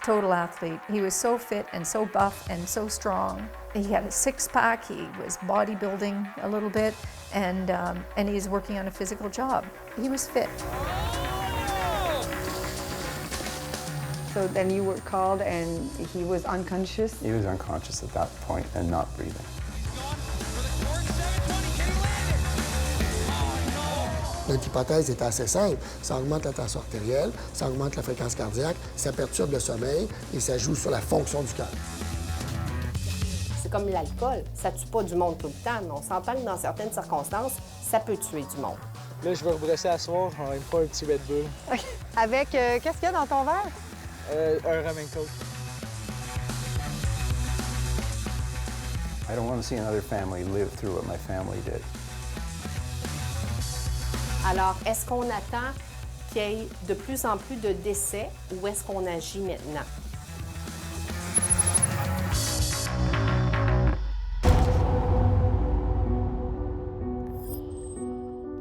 Total athlete. He was so fit and so buff and so strong. He had a six-pack, he was bodybuilding a little bit, and he's working on a physical job. He was fit. So then you were called and he was unconscious? He was unconscious at that point and not breathing. Notre hypothèse est assez simple. Ça augmente la tension artérielle, ça augmente la fréquence cardiaque, ça perturbe le sommeil et ça joue sur la fonction du cœur. C'est comme l'alcool. Ça tue pas du monde tout le temps, mais on s'entend que dans certaines circonstances, ça peut tuer du monde. Là, je vais rebrosser à soir, on n'aime pas un petit Red Bull. Okay. Avec, qu'est-ce qu'il y a dans ton verre? Un rum and coke. I don't want to see another family live through what my family did. Alors, est-ce qu'on attend qu'il y ait de plus en plus de décès ou est-ce qu'on agit maintenant?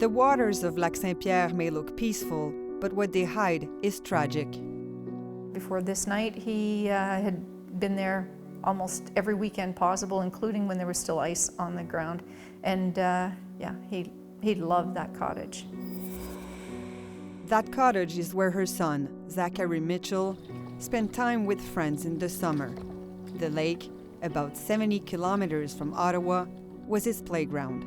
The waters of Lac Saint-Pierre may look peaceful, but what they hide is tragic. Before this night, he had been there almost every weekend possible, including when there was still ice on the ground. And yeah, he loved that cottage. That cottage is where her son, Zachary Mitchell, spent time with friends in the summer. The lake, about 70 kilometers from Ottawa, was his playground.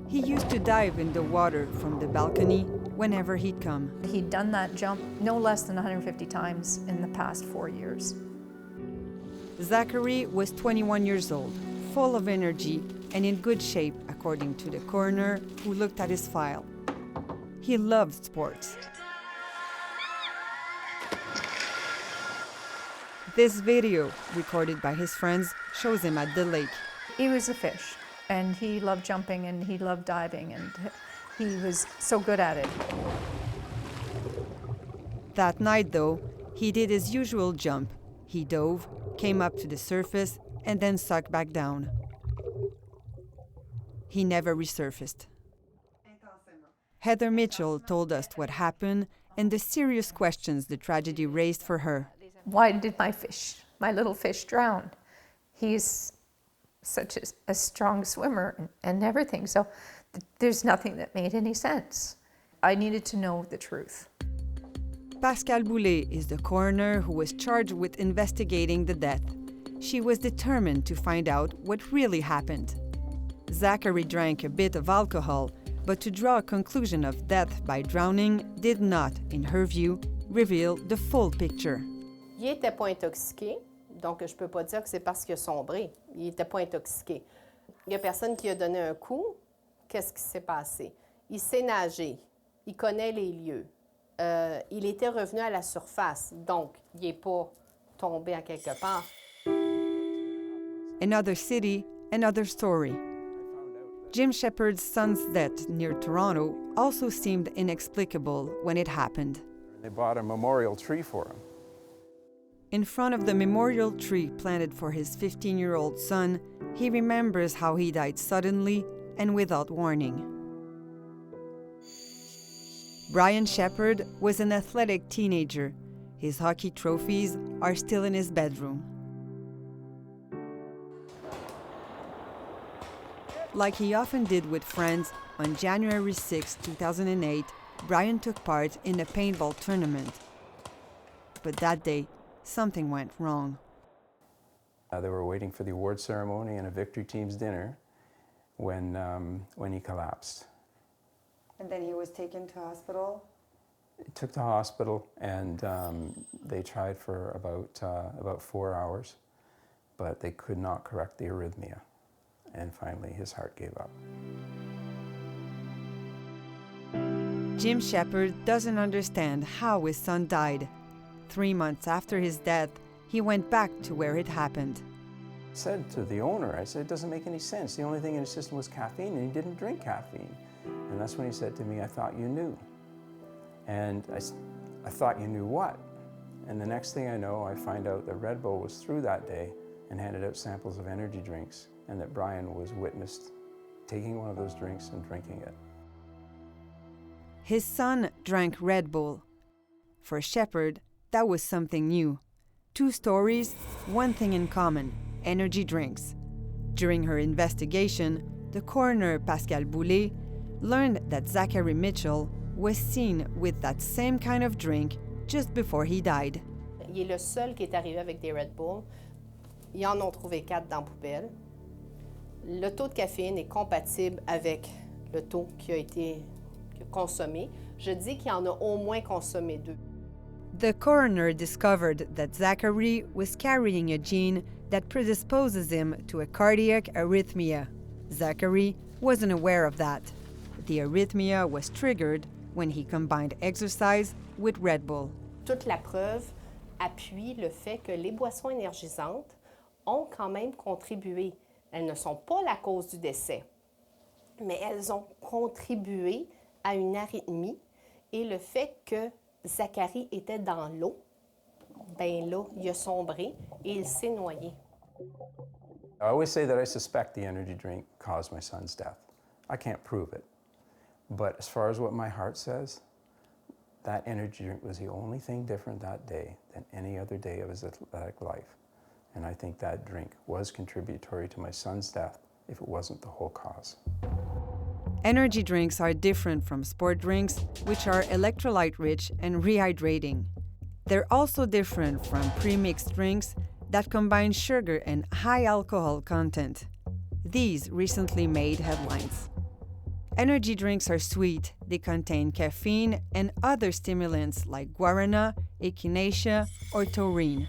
He used to dive in the water from the balcony whenever he'd come. He'd done that jump no less than 150 times in the past 4 years. Zachary was 21 years old, full of energy and in good shape, according to the coroner who looked at his file. He loved sports. This video, recorded by his friends, shows him at the lake. He was a fish, and he loved jumping and he loved diving, and he was so good at it. That night, though, he did his usual jump. He dove, came up to the surface, and then sucked back down. He never resurfaced. Heather Mitchell told us what happened and the serious questions the tragedy raised for her. Why did my little fish drown? He's such a strong swimmer and everything, so there's nothing that made any sense. I needed to know the truth. Pascale Boulay is the coroner who was charged with investigating the death. She was determined to find out what really happened. Zachary drank a bit of alcohol, but to draw a conclusion of death by drowning did not, in her view, reveal the full picture. Il n'était pas intoxiqué, donc je ne peux pas dire que c'est parce qu'il a sombré. Il n'était pas intoxiqué. Il n'y a personne qui a donné un coup. Qu'est-ce qui s'est passé? Il sait nager. Il connaît les lieux. Il était revenu à la surface, donc il n'est pas tombé à quelque part. Another city, another story. Jim Shepard's son's death near Toronto also seemed inexplicable when it happened. They bought a memorial tree for him. In front of the memorial tree planted for his 15-year-old son, he remembers how he died suddenly and without warning. Brian Shepard was an athletic teenager. His hockey trophies are still in his bedroom. Like he often did with friends, on January 6, 2008, Brian took part in a paintball tournament. But that day, something went wrong. They were waiting for the award ceremony and a victory team's dinner when he collapsed. And then he was taken to hospital? He took to hospital, and they tried for about 4 hours, but they could not correct the arrhythmia. And finally, his heart gave up. Jim Shepard doesn't understand how his son died. 3 months after his death, he went back to where it happened. I said to the owner, I said, it doesn't make any sense. The only thing in his system was caffeine, and he didn't drink caffeine. And that's when he said to me, I thought you knew. And I thought you knew what? And the next thing I know, I find out that Red Bull was through that day and handed out samples of energy drinks, and that Brian was witnessed taking one of those drinks and drinking it. His son drank Red Bull. For Shepard, that was something new. Two stories, one thing in common: energy drinks. During her investigation, the coroner Pascal Boulay learned that Zachary Mitchell was seen with that same kind of drink just before he died. Il est le seul qui est arrivé avec des Red Bull. Ils en ont trouvé 4 dans la poubelle. Le taux de caféine est compatible avec le taux qui a été consommé. Je dis qu'il en a au moins consommé 2. The coroner discovered that Zachary was carrying a gene that predisposes him to a cardiac arrhythmia. Zachary wasn't aware of that. The arrhythmia was triggered when he combined exercise with Red Bull. Toute la preuve appuie le fait que les boissons énergisantes ont quand même contribué. Elles ne sont pas la cause du décès, mais elles ont contribué à une arythmie. Et le fait que Zachary était dans l'eau, ben là, il a sombré et il s'est noyé. I always say that I suspect the energy drink caused my son's death. I can't prove it. But as far as what my heart says, that energy drink was the only thing different that day than any other day of his athletic life. And I think that drink was contributory to my son's death if it wasn't the whole cause. Energy drinks are different from sport drinks, which are electrolyte-rich and rehydrating. They're also different from pre-mixed drinks that combine sugar and high alcohol content. These recently made headlines. Energy drinks are sweet. They contain caffeine and other stimulants like guarana, echinacea, or taurine.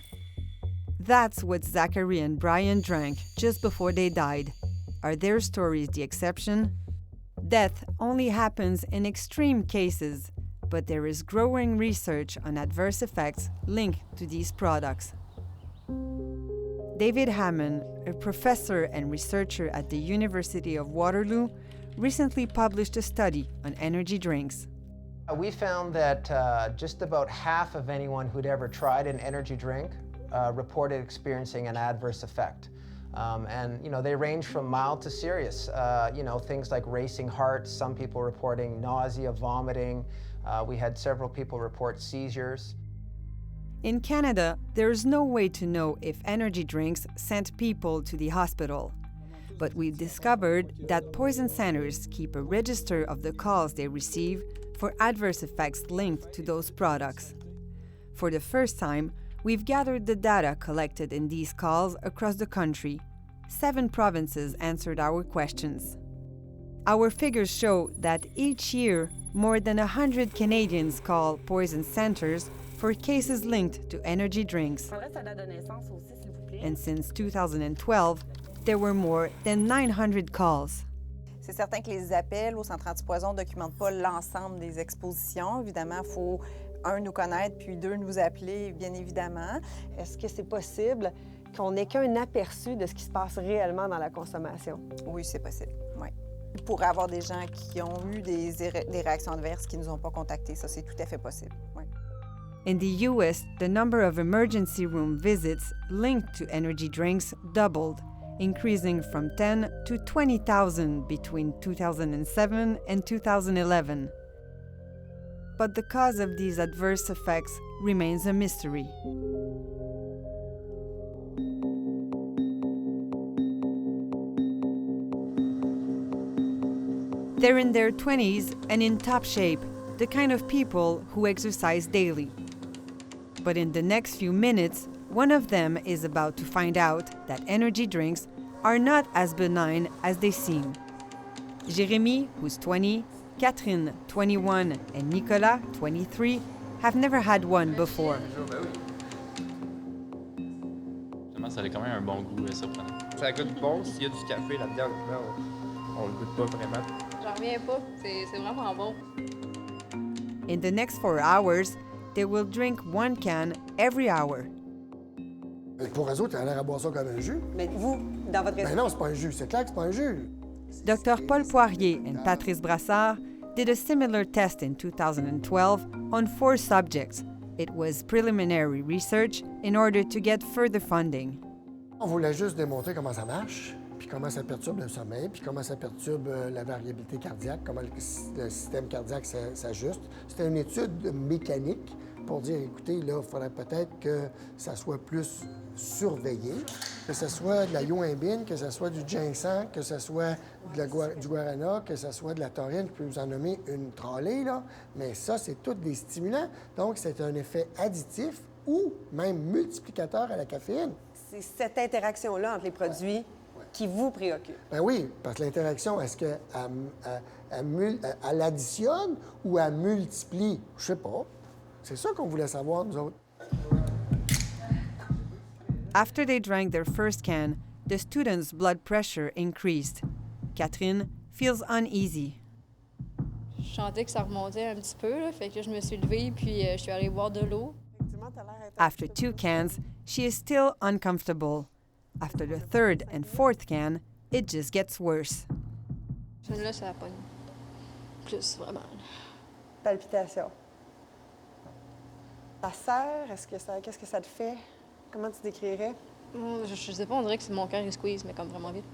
That's what Zachary and Brian drank just before they died. Are their stories the exception? Death only happens in extreme cases, but there is growing research on adverse effects linked to these products. David Hammond, a professor and researcher at the University of Waterloo, recently published a study on energy drinks. We found that just about half of anyone who'd ever tried an energy drink reported experiencing an adverse effect. And they range from mild to serious. Things like racing heart, some people reporting nausea, vomiting. We had several people report seizures. In Canada, there is no way to know if energy drinks sent people to the hospital. But we've discovered that poison centers keep a register of the calls they receive for adverse effects linked to those products. For the first time, we've gathered the data collected in these calls across the country. 7 provinces answered our questions. Our figures show that each year, more than 100 Canadians call poison centers for cases linked to energy drinks. And since 2012, there were more than 900 calls. C'est certain que les appels au centre antipoison ne documentent pas l'ensemble des expositions. Évidemment, il faut, nous connaître, puis 2, nous appeler, bien évidemment. Est-ce que c'est possible qu'on n'ait qu'un aperçu de ce qui se passe réellement dans la consommation? Oui, c'est possible, oui. Il pourrait y avoir des gens qui ont eu des réactions adverses qui ne nous ont pas contactés. Ça, c'est tout à fait possible, oui. In the US, the number of emergency room visits linked to energy drinks doubled, increasing from 10 to 20,000 between 2007 and 2011. But the cause of these adverse effects remains a mystery. They're in their 20s and in top shape, the kind of people who exercise daily. But in the next few minutes, one of them is about to find out that energy drinks are not as benign as they seem. Jérémy, who's 20, Catherine, 21, and Nicolas, 23, have never had one before. Ça a quand même un bon goût surprenant. Ça goûte bon, s'il y a du café là-dedans, on le goûte pas vraiment. J'en reviens pas, c'est vraiment bon. In the next 4 hours, they will drink 1 can every hour. Pour eux autres, ils ont l'air à boire ça comme un jus. Mais vous, dans votre Ben non, c'est pas un jus. C'est clair que c'est pas un jus. Dr. Paul Poirier and Patrice Brassard did a similar test in 2012 on 4 subjects. It was preliminary research in order to get further funding. On voulait juste démontrer comment ça marche, puis comment ça perturbe le sommeil, puis comment ça perturbe la variabilité cardiaque, comment le système cardiaque s'ajuste. C'était une étude mécanique pour dire, écoutez, là, il faudrait peut-être que ça soit plus surveillé, que ce soit de la yoimbine, que ce soit du ginseng, que ce soit du guarana, que ce soit de la taurine, je peux vous en nommer une trolley, là, mais ça, c'est tous des stimulants. Donc, c'est un effet additif ou même multiplicateur à la caféine. C'est cette interaction-là entre les produits qui vous préoccupe. Ben oui, parce que l'interaction, est-ce qu'elle additionne ou elle multiplie? Je sais pas. C'est ça qu'on voulait savoir, nous autres. After they drank their first can, the students' blood pressure increased. Catherine feels uneasy. Je sentais que ça remontait un petit peu, là, fait que je me suis levée puis je suis allée boire de l'eau. After 2 cans, she is still uncomfortable. After the third and fourth can, it just gets worse. Là, ça pogne plus, vraiment. Palpitations. Ta serre, qu'est-ce que ça te fait? Comment tu décrirais? Je sais pas, on dirait que mon cœur il squeeze, mais comme vraiment vite.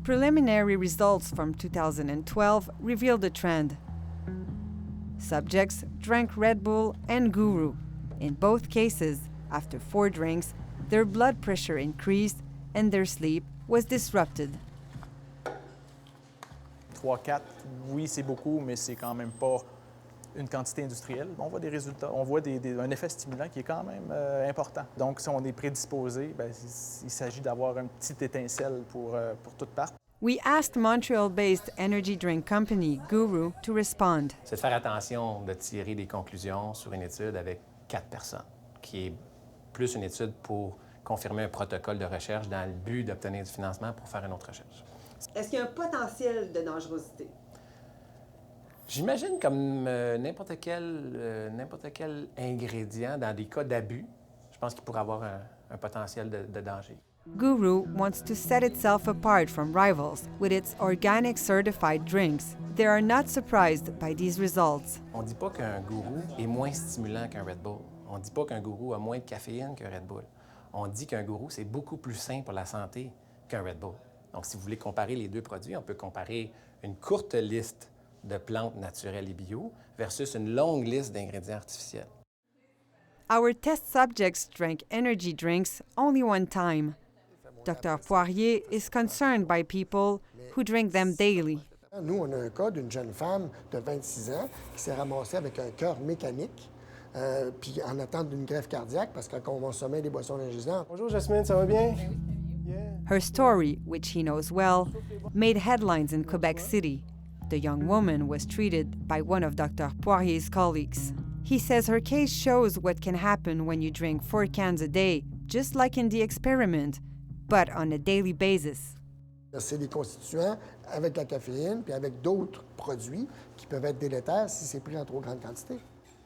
Preliminary results from 2012 revealed a trend. Subjects drank Red Bull and Guru. In both cases, after 4 drinks, their blood pressure increased and their sleep was disrupted. 3-4, oui, c'est beaucoup, mais c'est quand même pas une quantité industrielle. On voit des résultats, on voit un effet stimulant qui est quand même important. Donc, si on est prédisposé, bien, il s'agit d'avoir une petite étincelle pour toute part. We asked Montreal-based energy drink company Guru to respond. C'est de faire attention de tirer des conclusions sur une étude avec 4 personnes, qui est plus une étude pour confirmer un protocole de recherche dans le but d'obtenir du financement pour faire une autre recherche. Est-ce qu'il y a un potentiel de dangerosité? J'imagine comme n'importe quel ingrédient dans des cas d'abus, je pense qu'il pourrait avoir un potentiel de danger. Guru wants to set itself apart from rivals with its organic certified drinks. They are not surprised by these results. On ne dit pas qu'un gourou est moins stimulant qu'un Red Bull. On ne dit pas qu'un gourou a moins de caféine qu'un Red Bull. On dit qu'un gourou, c'est beaucoup plus sain pour la santé qu'un Red Bull. Donc, si vous voulez comparer les deux produits, on peut comparer une courte liste de plantes naturelles et bio versus une longue liste d'ingrédients artificiels. Our test subjects drank energy drinks only one time. Dr. Poirier is concerned by people who drink them daily. Nous, on a un cas d'une jeune femme de 26 ans qui s'est ramassée avec un cœur mécanique, puis en attente d'une greffe cardiaque parce qu'elle consommait des boissons énergisantes. Bonjour Jasmine, ça va bien? Her story, which he knows well, made headlines in Quebec City. The young woman was treated by one of Dr. Poirier's colleagues. He says her case shows what can happen when you drink 4 cans a day, just like in the experiment, but on a daily basis. C'est des constituants avec la caféine puis avec d'autres produits qui peuvent être délétères si c'est pris en trop grande quantité.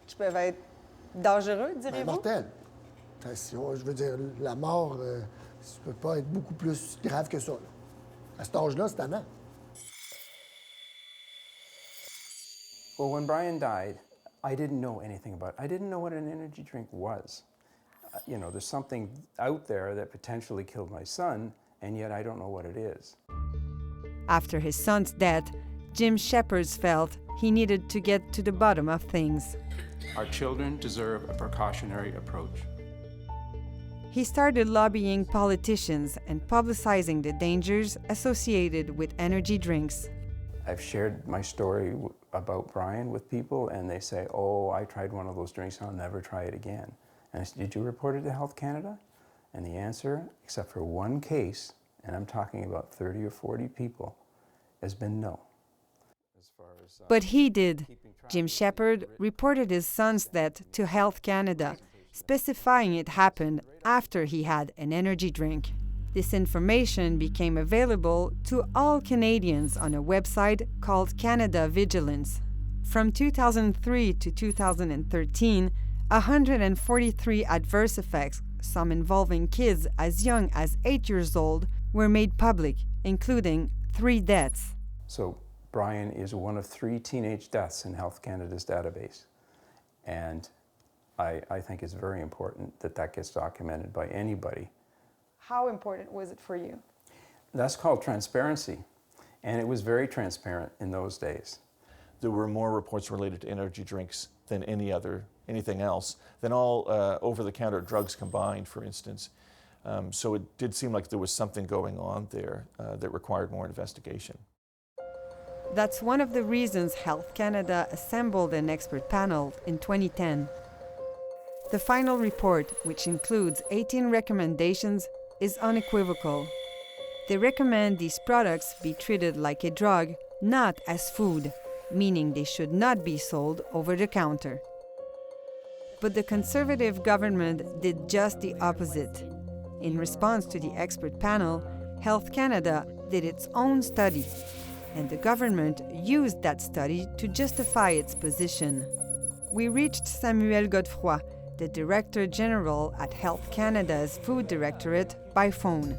Qui peuvent être dangereux, direz-vous? Mortels. Je veux dire, la mort ne peut pas être beaucoup plus grave que ça. Là. À cet âge-là, c'est tannant. Well, when Brian died, I didn't know anything about it. I didn't know what an energy drink was. You know, there's something out there that potentially killed my son, and yet I don't know what it is. After his son's death, Jim Shepherds felt he needed to get to the bottom of things. Our children deserve a precautionary approach. He started lobbying politicians and publicizing the dangers associated with energy drinks. I've shared my story about Brian with people, and they say, oh, I tried one of those drinks, I'll never try it again. And I said, did you report it to Health Canada? And the answer, except for one case, and I'm talking about 30 or 40 people, has been no. But he did. Jim Shepherd reported his son's death to Health Canada, specifying it happened after he had an energy drink. This information became available to all Canadians on a website called Canada Vigilance. From 2003 to 2013, 143 adverse effects, some involving kids as young as 8 years old, were made public, including 3 deaths. So Brian is one of 3 teenage deaths in Health Canada's database. And I think it's very important that that gets documented by anybody. How important was it for you? That's called transparency. And it was very transparent in those days. there were more reports related to energy drinks than anything else, than all over-the-counter drugs combined, for instance. So it did seem like there was something going on there that required more investigation. That's one of the reasons Health Canada assembled an expert panel in 2010. The final report, which includes 18 recommendations, is unequivocal. They recommend these products be treated like a drug, not as food, meaning they should not be sold over the counter. But the Conservative government did just the opposite. In response to the expert panel, Health Canada did its own study, and the government used that study to justify its position. We reached Samuel Godefroy, the Director General at Health Canada's Food Directorate, by phone.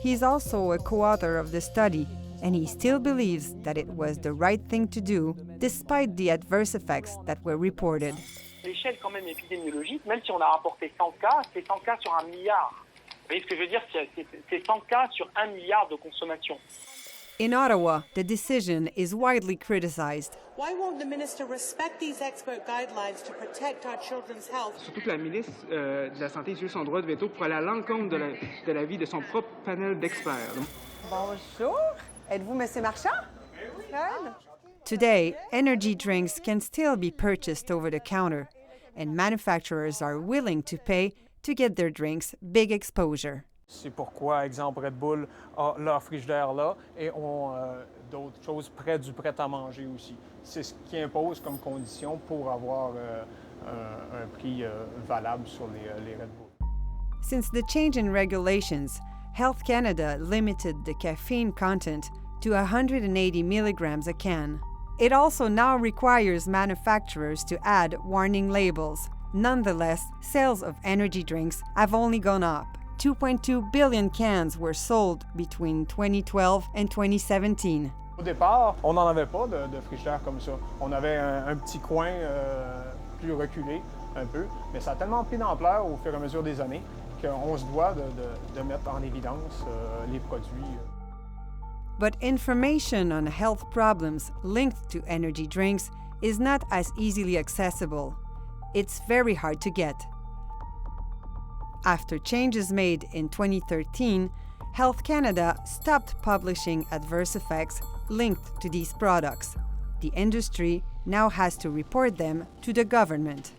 He's also a co-author of the study, and he still believes that it was the right thing to do, despite the adverse effects that were reported. L'échelle quand même épidémiologique, même si on a rapporté 100 cas, c'est 100 cas sur 1 milliard. Vous voyez ce que je veux dire? C'est 100 cas sur 1 milliard de consommation. In Ottawa, the decision is widely criticized. Why won't the minister respect these expert guidelines to protect our children's health? Surtout que la ministre de la Santé utilise son droit de veto pour aller à l'encontre de l'avis de son propre panel d'experts. Bonjour. Êtes-vous Monsieur Marchand? Today, energy drinks can still be purchased over the counter, and manufacturers are willing to pay to get their drinks big exposure. C'est pourquoi, exemple, Red Bull a leur frigidaire là et ont d'autres choses près du prêt-à-manger aussi. C'est ce qui impose comme condition pour avoir un prix valable sur les Red Bull. Since the change in regulations, Health Canada limited the caffeine content to 180 milligrams a can. It also now requires manufacturers to add warning labels. Nonetheless, sales of energy drinks have only gone up. 2.2 billion cans were sold between 2012 and 2017. Au départ, on n'en avait pas de frigidaire comme ça. On avait un petit coin plus reculé un peu, mais ça a tellement pris d'ampleur au fur et à mesure des années qu'on se doit de mettre en évidence les produits. But information on health problems linked to energy drinks is not as easily accessible. It's very hard to get. After changes made in 2013, Health Canada stopped publishing adverse effects linked to these products. The industry now has to report them to the government.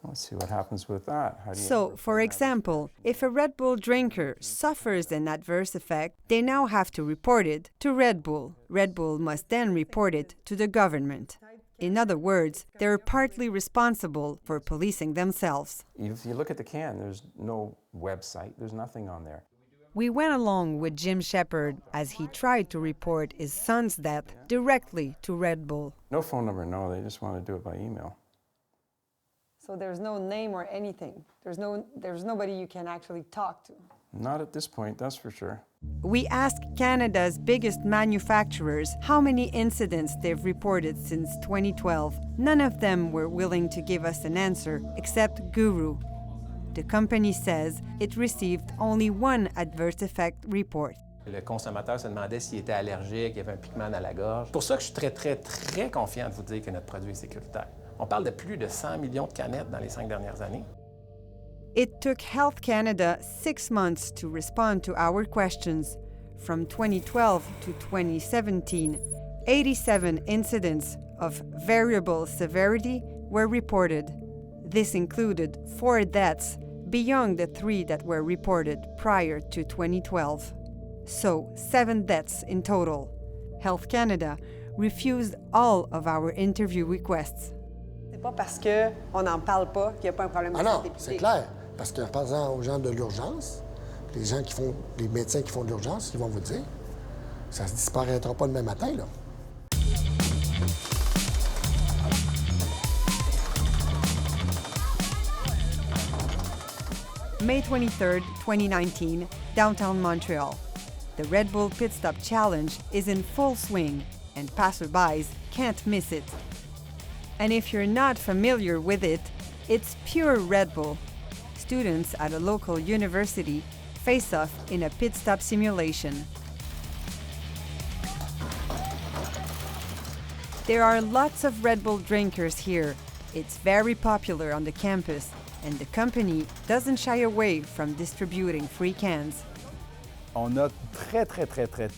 Let's see what happens with that. So, for example, if a Red Bull drinker suffers an adverse effect, they now have to report it to Red Bull. Red Bull must then report it to the government. In other words, they're partly responsible for policing themselves. If you look at the can, there's no website, there's nothing on there. We went along with Jim Shepard as he tried to report his son's death directly to Red Bull. No phone number, no, they just want to do it by email. So there's no name or anything. There's nobody you can actually talk to. Not at this point, that's for sure. We asked Canada's biggest manufacturers how many incidents they've reported since 2012. None of them were willing to give us an answer, except Guru. The company says it received only one adverse effect report. Le consommateur se demandait s'il était allergique, il y avait un piquement dans la gorge. C'est pour ça que je suis très, très, très confiant de vous dire que notre produit est sécuritaire. On parle de plus de 100 millions de canettes dans les 5 dernières années. It took Health Canada 6 months to respond to our questions. From 2012 to 2017, 87 incidents of variable severity were reported. This included 4 deaths beyond the 3 that were reported prior to 2012. So, 7 deaths in total. Health Canada refused all of our interview requests. C'est pas parce qu'on n'en parle pas qu'il n'y a pas un problème de santé publique. C'est clair. Parce que, par exemple, aux gens de l'urgence, les médecins qui font de l'urgence, ils vont vous dire, ça ne disparaîtra pas demain matin, là. May 23, 2019, downtown Montreal. The Red Bull Pit Stop Challenge is in full swing, and passerbys can't miss it. And if you're not familiar with it, it's pure Red Bull. Students at a local university face off in a pit stop simulation. There are lots of Red Bull drinkers here. It's very popular on the campus, and the company doesn't shy away from distributing free cans. On a très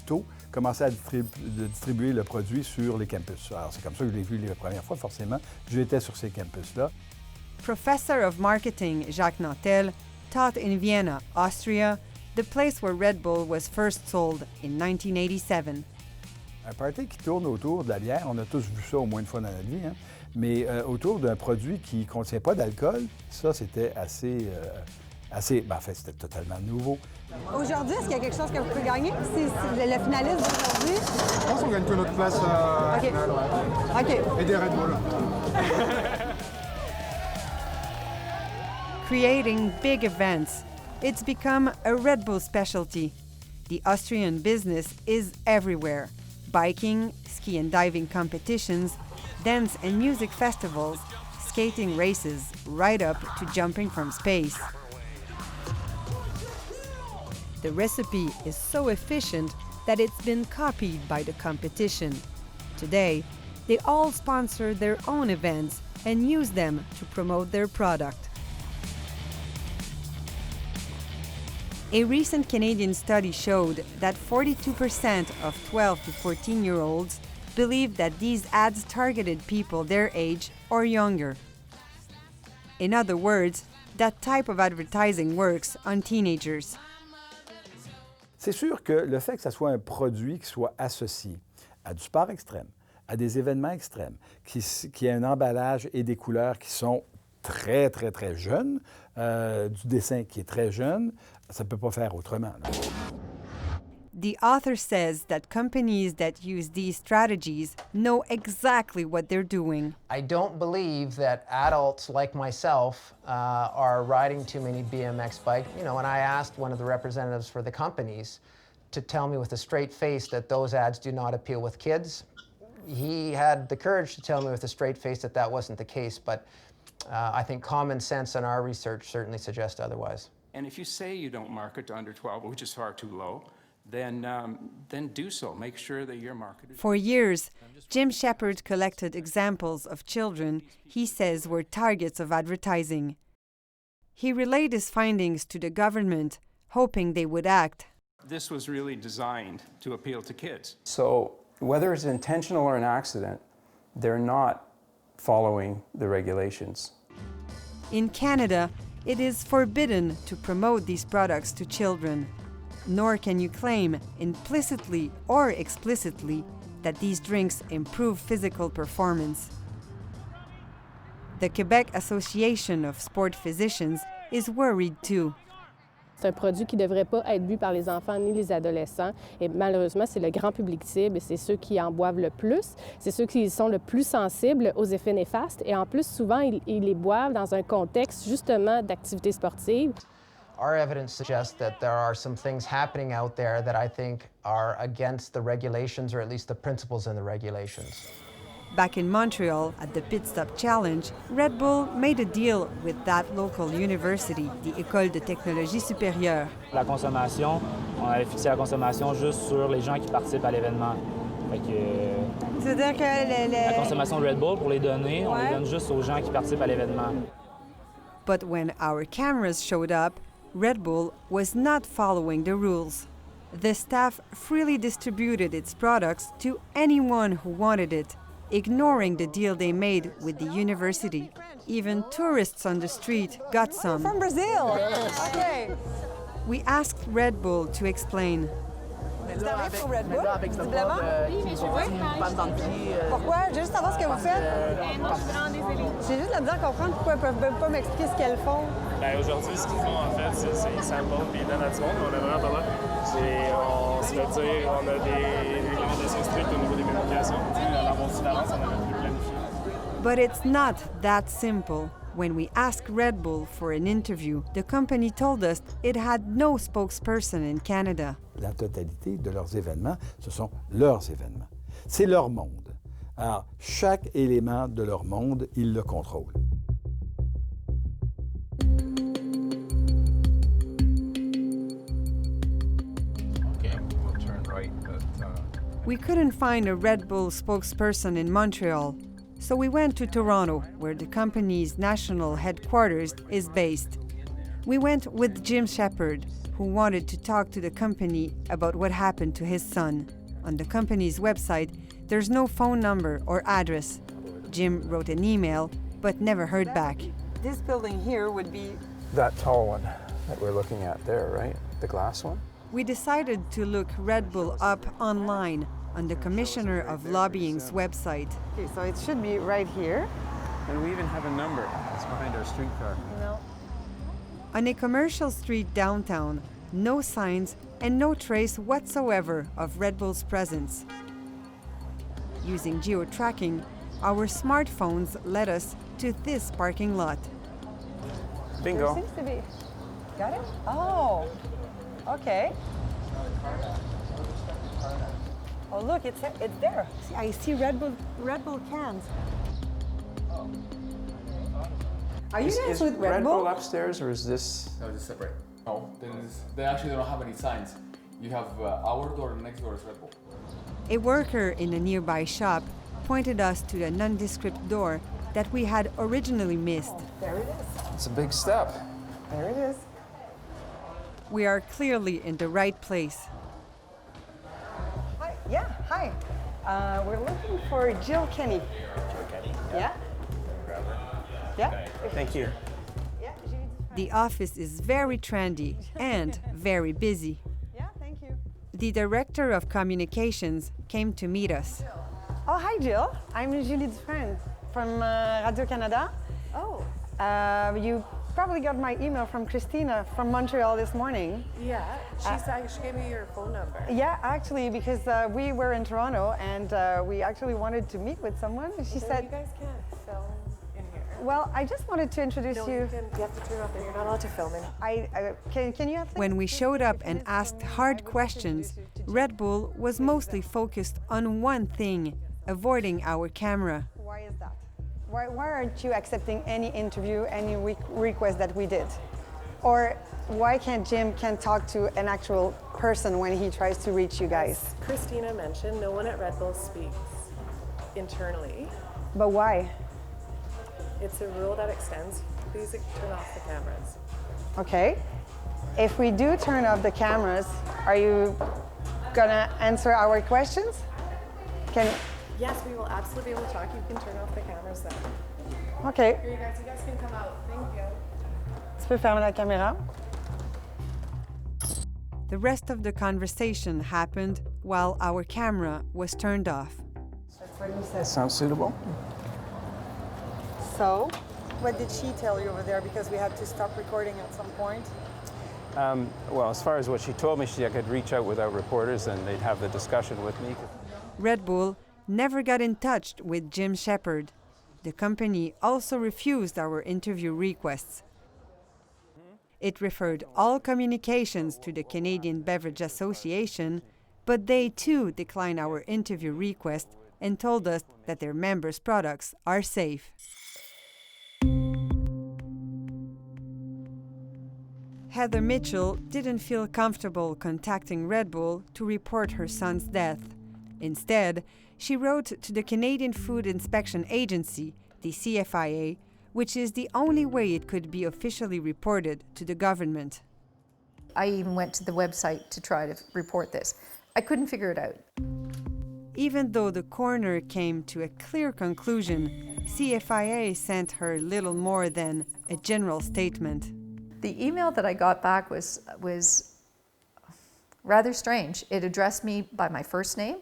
tôt commencé à distribuer le produit sur les campus. Alors, c'est comme ça que je l'ai vu la première fois, forcément. J'étais sur ces campus-là. Professor of Marketing Jacques Nantel taught in Vienna, Austria, the place where Red Bull was first sold in 1987. Un party qui tourne autour de la bière, on a tous vu ça au moins une fois dans notre vie, hein? Mais autour d'un produit qui ne contient pas d'alcool, ça, c'était assez... en fait, c'était totalement nouveau. Aujourd'hui, est-ce qu'il y a quelque chose que vous pouvez gagner? C'est le finaliste d'aujourd'hui? Je pense qu'on gagne que notre place à OK. finale, ouais. OK. Et des Red Bull. Creating big events, it's become a Red Bull specialty. The Austrian business is everywhere. Biking, ski and diving competitions, dance and music festivals, skating races, right up to jumping from space. The recipe is so efficient that it's been copied by the competition. Today, they all sponsor their own events and use them to promote their product. A recent Canadian study showed that 42% of 12 to 14-year-olds believe that these ads targeted people their age or younger. In other words, that type of advertising works on teenagers. C'est sûr que le fait que ça soit un produit qui soit associé à du sport extrême, à des événements extrêmes, qui ait un emballage et des couleurs qui sont très jeunes, du dessin qui est très jeune, ça ne peut pas faire autrement. Là. The author says that companies that use these strategies know exactly what they're doing. I don't believe that adults like myself are riding too many BMX bikes. You know, and I asked one of the representatives for the companies to tell me with a straight face that those ads do not appeal with kids. He had the courage to tell me with a straight face that that wasn't the case, but I think common sense and our research certainly suggests otherwise. And if you say you don't market to under 12, which is far too low, then do so. Make sure that you're marketed. For years, Jim Shepard collected examples of children he says were targets of advertising. He relayed his findings to the government, hoping they would act. This was really designed to appeal to kids. So whether it's intentional or an accident, they're not following the regulations. In Canada, it is forbidden to promote these products to children. Nor can you claim, implicitly or explicitly, that these drinks improve physical performance. The Quebec Association of Sport Physicians is worried too. C'est un produit qui ne devrait pas être bu par les enfants ni les adolescents. Et malheureusement, c'est le grand public cible et c'est ceux qui en boivent le plus. C'est ceux qui sont le plus sensibles aux effets néfastes. Et en plus, souvent, ils les boivent dans un contexte justement d'activité sportive. Our evidence suggests that there are some things happening out there that I think are against the regulations, or at least the principles in the regulations. Back in Montreal, at the Pit Stop Challenge, Red Bull made a deal with that local university, the École de Technologie Supérieure. La consommation, on avait fixé la consommation juste sur les gens qui participent à l'événement. C'est-à-dire que la consommation de Red Bull, pour les donner, on les donne juste aux gens qui participent à l'événement. But when our cameras showed up, Red Bull was not following the rules. The staff freely distributed its products to anyone who wanted it, ignoring the deal they made with the university. Even tourists on the street got some. From Brazil. Okay. We asked Red Bull to explain. Vous arrivez pour Red Bull, visiblement? Pourquoi? Je veux juste savoir ce que vous faites. J'ai juste la misère à comprendre pourquoi ils ne peuvent même pas m'expliquer ce qu'elles font. Aujourd'hui, ce qu'ils font, en fait, c'est ils samplent et ils donnent à tout le monde. On a vraiment pas là. On se fait dire, on a des recommandations strictes au niveau des médications. La bonne-silence, on avait plus planifié. But it's not that simple. When we asked Red Bull for an interview, the company told us it had no spokesperson in Canada. La totalité de leurs événements, ce sont leurs événements. C'est leur monde. Alors, chaque élément de leur monde, ils le contrôlent. Okay, we'll turn right, but We couldn't find a Red Bull spokesperson in Montreal, so we went to Toronto, where the company's national headquarters is based. We went with Jim Shepard, who wanted to talk to the company about what happened to his son. On the company's website, there's no phone number or address. Jim wrote an email, but never heard back. This building here would be... That tall one that we're looking at there, right? The glass one? We decided to look Red Bull up online on the Commissioner of Lobbying's website. Okay, so it should be right here. And we even have a number. It's behind our streetcar. No. On a commercial street downtown, no signs and no trace whatsoever of Red Bull's presence. Using geo-tracking, our smartphones led us to this parking lot. Bingo. There seems to be... Got it? Oh, okay. Oh, look, it's there. See, I see Red Bull cans. Are you guys with Red Bull? Upstairs, or is this? No, it's separate. No, they actually don't have any signs. You have our door and next door is Red Bull. A worker in a nearby shop pointed us to the nondescript door that we had originally missed. There it is. It's a big step. There it is. We are clearly in the right place. Hi. Yeah, hi. We're looking for Jill Kenny. Jill Kenny? Yeah? Yeah? Thank you. The office is very trendy and very busy. Yeah, thank you. The director of communications came to meet us. Oh, hi, Jill. I'm Julie Dufresne from Radio-Canada. Oh. You probably got my email from Christina from Montreal this morning. Yeah, she gave me your phone number. Yeah, actually, because we were in Toronto and we actually wanted to meet with someone. She said... You guys can't film in here. Well, I just wanted to introduce you. You have to turn off there. You're not allowed to film in. Can you... When we showed up and asked hard questions, Red Bull was mostly focused on one thing, avoiding our camera. Why is that? Why aren't you accepting any interview, any request that we did? Or why can't Jim talk to an actual person when he tries to reach you guys? Christina mentioned no one at Red Bull speaks internally. But why? It's a rule that extends. Please turn off the cameras. Okay. If we do turn off the cameras, are you gonna answer our questions? Yes, we will absolutely be able to talk. You can turn off the cameras then. Okay. Here, you guys can come out. Thank you. Tu peux fermer la caméra? The rest of the conversation happened while our camera was turned off. That's what he said. Sounds suitable. So, what did she tell you over there? Because we had to stop recording at some point. Well, as far as what she told me, I could reach out without reporters and they'd have the discussion with me. Red Bull never got in touch with Jim Shepard. The company also refused our interview requests. It referred all communications to the Canadian Beverage Association, but they too declined our interview request and told us that their members' products are safe. Heather Mitchell didn't feel comfortable contacting Red Bull to report her son's death. Instead, she wrote to the Canadian Food Inspection Agency, the CFIA, which is the only way it could be officially reported to the government. I even went to the website to try to report this. I couldn't figure it out. Even though the coroner came to a clear conclusion, CFIA sent her little more than a general statement. The email that I got back was rather strange. It addressed me by my first name.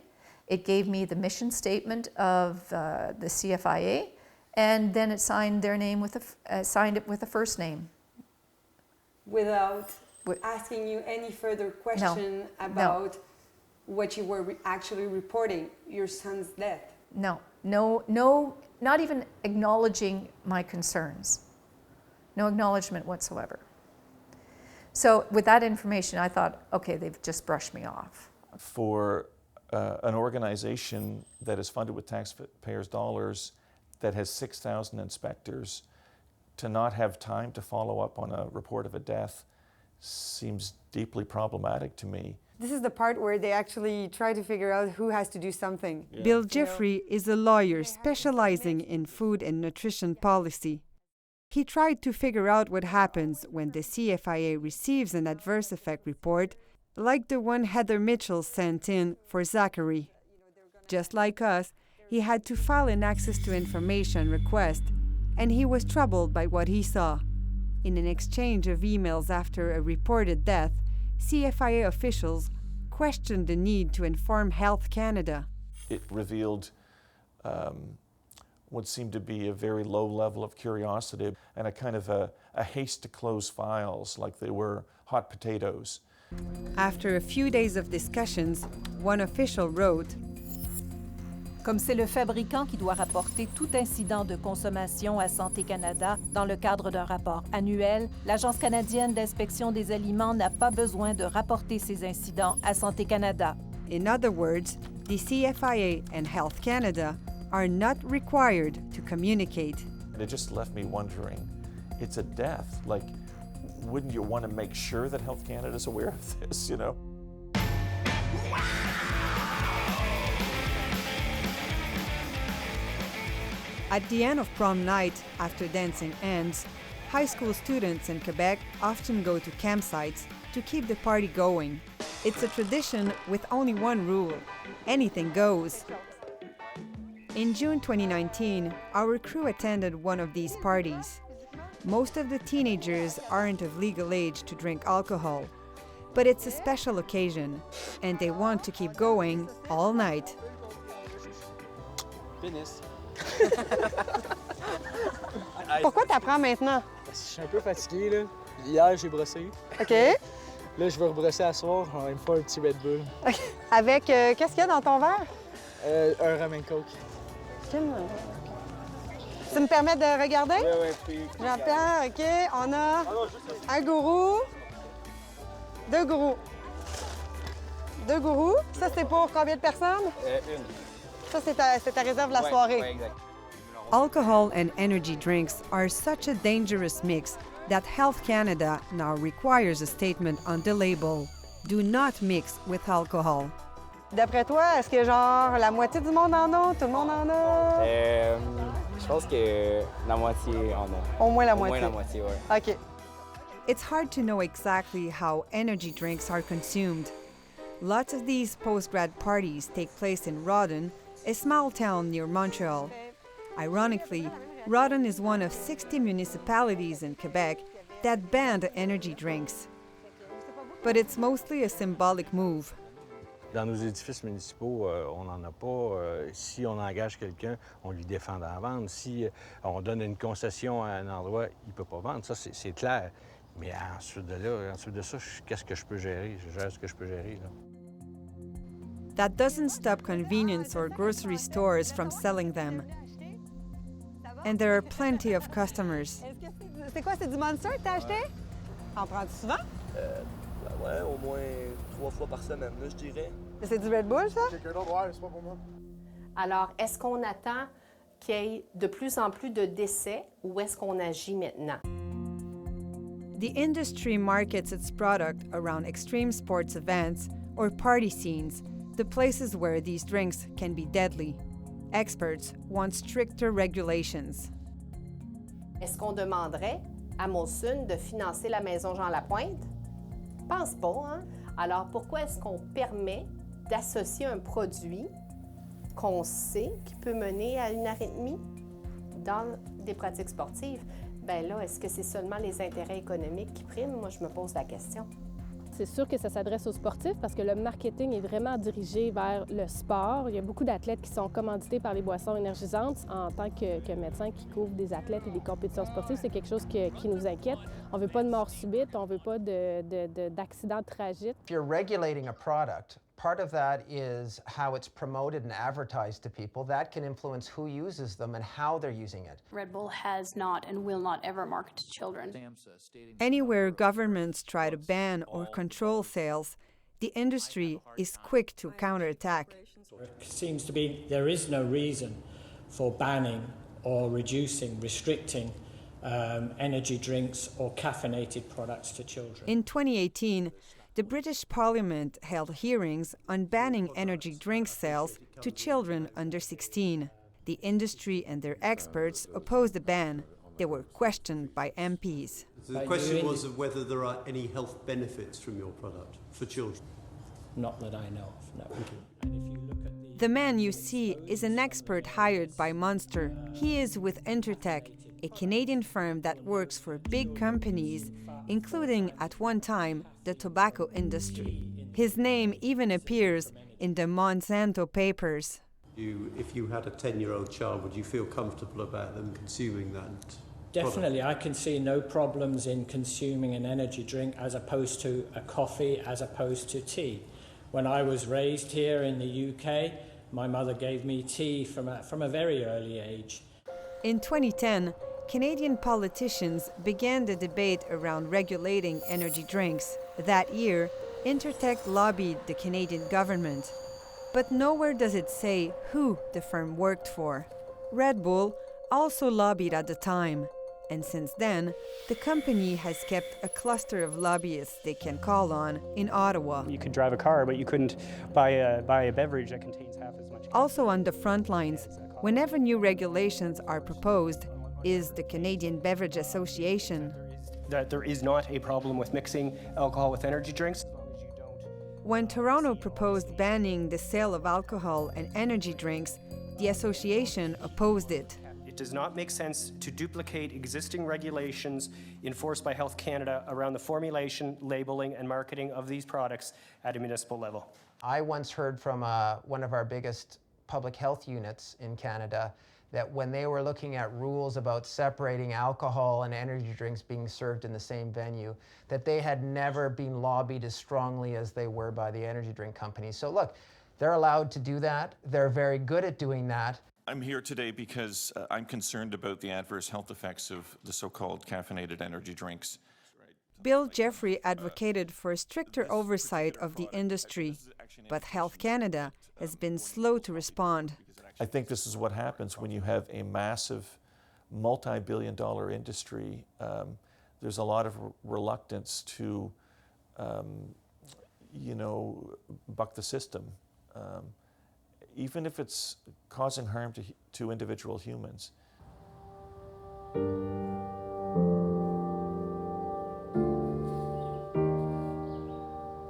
It gave me the mission statement of the CFIA, and then it signed their name signed it with a first name. Without asking you any further question about what you were actually reporting, your son's death? No, not even acknowledging my concerns. No acknowledgement whatsoever. So with that information, I thought, okay, they've just brushed me off. For an organization that is funded with taxpayers' dollars, that has 6,000 inspectors, to not have time to follow up on a report of a death seems deeply problematic to me. This is the part where they actually try to figure out who has to do something. Bill Jeffrey is a lawyer specializing in food and nutrition policy. He tried to figure out what happens when the CFIA receives an adverse effect report, like the one Heather Mitchell sent in for Zachary. Just like us, he had to file an access to information request, and he was troubled by what he saw. In an exchange of emails after a reported death, CFIA officials questioned the need to inform Health Canada. It revealed what seemed to be a very low level of curiosity and a kind of a haste to close files like they were hot potatoes. After a few days of discussions, one official wrote, Comme c'est le fabricant qui doit rapporter tout incident de consommation à Santé Canada dans le cadre d'un rapport annuel, l'Agence canadienne d'inspection des aliments n'a pas besoin de rapporter ces incidents à Santé Canada. In other words, the CFIA and Health Canada are not required to communicate. It just left me wondering, it's a death. Like, wouldn't you want to make sure that Health Canada is aware of this, you know? At the end of prom night, after dancing ends, high school students in Quebec often go to campsites to keep the party going. It's a tradition with only one rule: anything goes. In June 2019, our crew attended one of these parties. Most of the teenagers aren't of legal age to drink alcohol, but it's a special occasion, and they want to keep going all night. Pénis. Pourquoi t'apprends maintenant? Je suis un peu fatigué, là. Hier, j'ai brossé. OK. Là, je vais rebrosser à soir. On va me faire un petit Red Bull. OK. Avec, qu'est-ce qu'il y a dans ton verre? Un rum and coke. Tu me permets de regarder? Oui. Jean-Pierre, OK. On a un gourou, deux gourous. Deux gourous. Ça, c'est pour combien de personnes? Une. Ça, c'est ta réserve de la soirée. Oui, exact. Alcohol and energy drinks are such a dangerous mix that Health Canada now requires a statement on the label. Do not mix with alcohol. D'après toi, est-ce que genre la moitié du monde en a? Tout le monde en a? Je pense que la moitié en a. Au moins la moitié. Au moins la moitié, oui. OK. It's hard to know exactly how energy drinks are consumed. Lots of these post-grad parties take place in Rawdon, a small town near Montreal. Ironically, Rawdon is one of 60 municipalities in Quebec that banned energy drinks. But it's mostly a symbolic move. Dans nos édifices municipaux, on n'en a pas. Si on engage quelqu'un, on lui défend d'en vendre. Si on donne une concession à un endroit, il ne peut pas vendre. Ça, c'est clair. Mais ensuite de ça, qu'est-ce que je peux gérer? Je gère ce que je peux gérer, là. That doesn't stop convenience or grocery stores from selling them. And there are plenty of customers. C'est quoi, c'est du Monster que t'as acheté? En prends-tu souvent? Ouais, au moins 3 fois par semaine, là, je dirais. C'est du Red Bull, ça? Quelqu'un d'autre, ouais, c'est pas pour moi. Alors, est-ce qu'on attend qu'il y ait de plus en plus de décès ou est-ce qu'on agit maintenant? The industry markets its product around extreme sports events or party scenes, the places where these drinks can be deadly. Experts want stricter regulations. Est-ce qu'on demanderait à Molson de financer la maison Jean Lapointe? Pense pas, hein? Alors, pourquoi est-ce qu'on permet d'associer un produit qu'on sait qui peut mener à une arythmie dans des pratiques sportives? Bien là, est-ce que c'est seulement les intérêts économiques qui priment? Moi, je me pose la question. C'est sûr que ça s'adresse aux sportifs parce que le marketing est vraiment dirigé vers le sport. Il y a beaucoup d'athlètes qui sont commandités par les boissons énergisantes. En tant que médecin qui couvre des athlètes et des compétitions sportives, c'est quelque chose qui nous inquiète. On ne veut pas de mort subite, on ne veut pas d'accidents tragiques. If you're regulating a product, part of that is how it's promoted and advertised to people. That can influence who uses them and how they're using it. Red Bull has not and will not ever market to children. Anywhere governments try to ban or control sales, the industry is quick to counterattack. It seems to be there is no reason for banning or reducing, restricting energy drinks or caffeinated products to children. In 2018, the British Parliament held hearings on banning energy drink sales to children under 16. The industry and their experts opposed the ban. They were questioned by MPs. So the question was of whether there are any health benefits from your product for children. Not that I know of, no. The man you see is an expert hired by Monster. He is with Intertech, a Canadian firm that works for big companies, including at one time the tobacco industry. His name even appears in the Monsanto papers. If you had a 10-year-old child, would you feel comfortable about them consuming that? Definitely, I can see no problems in consuming an energy drink as opposed to a coffee, as opposed to tea. When I was raised here in the UK, my mother gave me tea from a very early age. In 2010, Canadian politicians began the debate around regulating energy drinks. That year, Intertech lobbied the Canadian government. But nowhere does it say who the firm worked for. Red Bull also lobbied at the time. And since then, the company has kept a cluster of lobbyists they can call on in Ottawa. You could drive a car, but you couldn't buy a beverage that contains half as much. Also on the front lines, whenever new regulations are proposed, is the Canadian Beverage Association. That there is not a problem with mixing alcohol with energy drinks. When Toronto proposed banning the sale of alcohol and energy drinks, the association opposed it. It does not make sense to duplicate existing regulations enforced by Health Canada around the formulation, labeling, and marketing of these products at a municipal level. I once heard from one of our biggest public health units in Canada that when they were looking at rules about separating alcohol and energy drinks being served in the same venue, that they had never been lobbied as strongly as they were by the energy drink companies. So look, they're allowed to do that. They're very good at doing that. I'm here today because I'm concerned about the adverse health effects of the so-called caffeinated energy drinks. Bill Jeffrey advocated for stricter oversight of the industry, but Health Canada has been slow to respond. I think this is what happens when you have a massive multi-billion-dollar industry. There's a lot of reluctance to, buck the system. Even if it's causing harm to individual humans.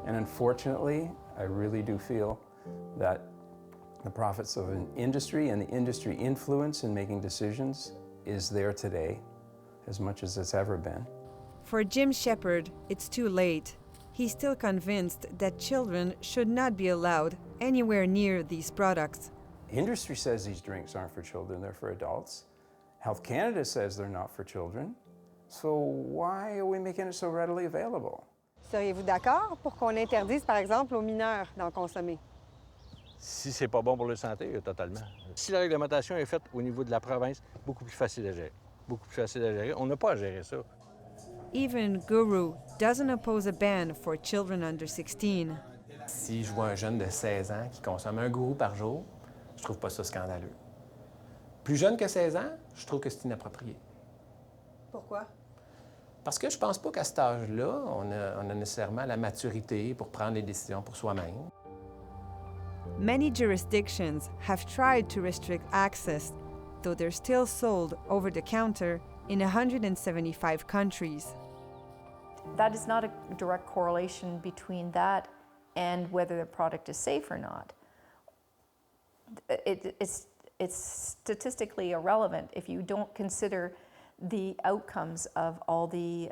And unfortunately, I really do feel that the profits of an industry and the industry influence in making decisions is there today as much as it's ever been. For Jim Shepherd, it's too late. He's still convinced that children should not be allowed anywhere near these products. Industry says these drinks aren't for children, they're for adults. Health Canada says they're not for children. So why are we making it so readily available? Seriez-vous d'accord pour qu'on interdise, par exemple, aux mineurs d'en consommer? Si c'est pas bon pour la santé, totalement. Si la réglementation est faite au niveau de la province, beaucoup plus facile à gérer. Beaucoup plus facile à gérer. On n'a pas à gérer ça. Even Guru doesn't oppose a ban for children under 16. Si je vois un jeune de 16 ans qui consomme un gourou par jour, je trouve pas ça scandaleux. Plus jeune que 16 ans, je trouve que c'est inapproprié. Pourquoi? Parce que je pense pas qu'à cet âge-là, on a nécessairement la maturité pour prendre les décisions pour soi-même. Many jurisdictions have tried to restrict access, though they're still sold over the counter in 175 countries. That is not a direct correlation between that and whether the product is safe or not. It's statistically irrelevant if you don't consider the outcomes of all the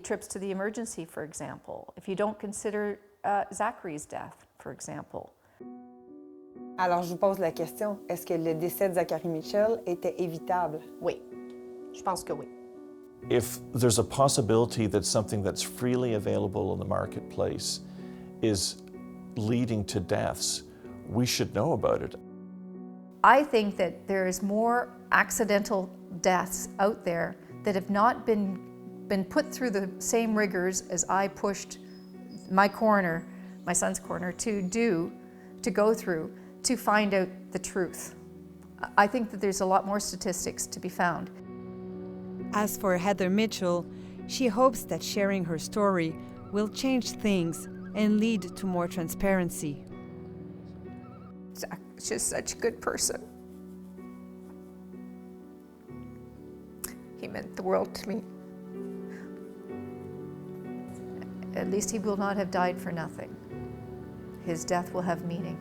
trips to the emergency, for example. If you don't consider Zachary's death, for example. Alors, je vous pose la question, est-ce que le décès de Zachary Mitchell était évitable? Oui, je pense que oui. If there's a possibility that something that's freely available in the marketplace is leading to deaths, we should know about it. I think that there is more accidental deaths out there that have not been put through the same rigors as I pushed my coroner, my son's coroner, to go through to find out the truth. I think that there's a lot more statistics to be found. As for Heather Mitchell, she hopes that sharing her story will change things and lead to more transparency. Zach is just such a good person. He meant the world to me. At least he will not have died for nothing. His death will have meaning.